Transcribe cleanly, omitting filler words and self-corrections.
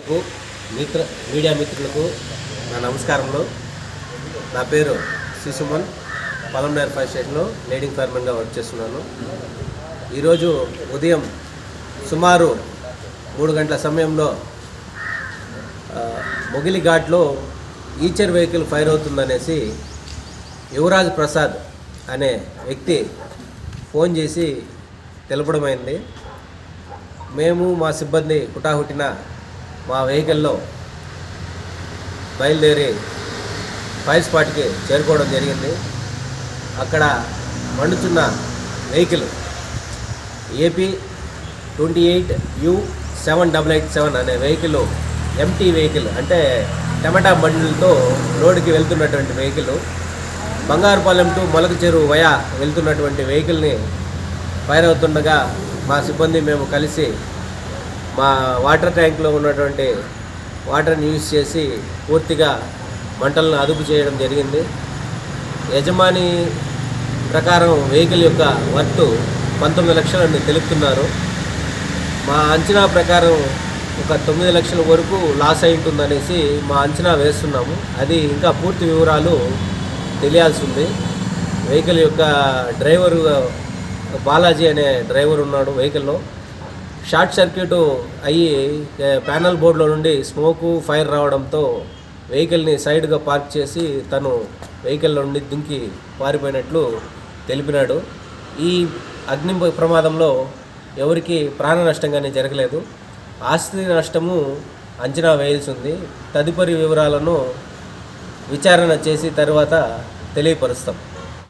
ప్రేక్షకులకు మీడియా మిత్రులకు నా నమస్కారములు. నా పేరు సుమన్, పలంనేర్ ఫైర్ స్టేషన్లో లీడింగ్ ఫైర్మెన్గా వర్క్ చేస్తున్నాను. ఈరోజు ఉదయం సుమారు 3 గంటల సమయంలో మొగిలి ఘాట్లో ఈచర్ వెహికల్ ఫైర్ అవుతుందనేసి యువరాజ్ ప్రసాద్ అనే వ్యక్తి ఫోన్ చేసి తెలపడమైంది. మేము మా సిబ్బంది హుటాహుటిన మా వెహికల్లో బయలుదేరి ఫైర్ స్పాట్కి చేరుకోవడం జరిగింది. అక్కడ మండుతున్న వెహికల్ ఏపీ 28U7887 అనే వెహికల్ ఎంటీ వెహికల్, అంటే టమాటా బండిలతో రోడ్డుకి వెళ్తున్నటువంటి వెహికల్, బంగారుపాలెం టు మొలక చెరువు వయా వెళ్తున్నటువంటి వెహికల్ని ఫైర్ అవుతుండగా మా సిబ్బంది మేము కలిసి మా వాటర్ ట్యాంక్లో ఉన్నటువంటి వాటర్ని యూజ్ చేసి పూర్తిగా మంటలను అదుపు చేయడం జరిగింది. యజమాని ప్రకారం వెహికల్ యొక్క వర్త్ 19 లక్షలని తెలుపుతున్నారు. మా అంచనా ప్రకారం ఒక 9 లక్షల వరకు లాస్ అయి ఉంటుందనేసి మా అంచనా వేస్తున్నాము. అది ఇంకా పూర్తి వివరాలు తెలియాల్సి ఉంది. వెహికల్ యొక్క డ్రైవరు బాలాజీ అనే డ్రైవర్ ఉన్నాడు. వెహికల్లో షార్ట్ సర్క్యూట్ అయ్యి ప్యానల్ బోర్డులో నుండి స్మోకు ఫైర్ రావడంతో వెహికల్ని సైడ్గా పార్క్ చేసి తను వెహికల్లో నుండి దుంకి పారిపోయినట్లు తెలిపినాడు. ఈ అగ్ని ప్రమాదంలో ఎవరికి ప్రాణ నష్టం కానీ జరగలేదు. ఆస్తి నష్టము అంచనా వేయాల్సి ఉంది. తదుపరి వివరాలను విచారణ చేసి తర్వాత తెలియపరుస్తాం.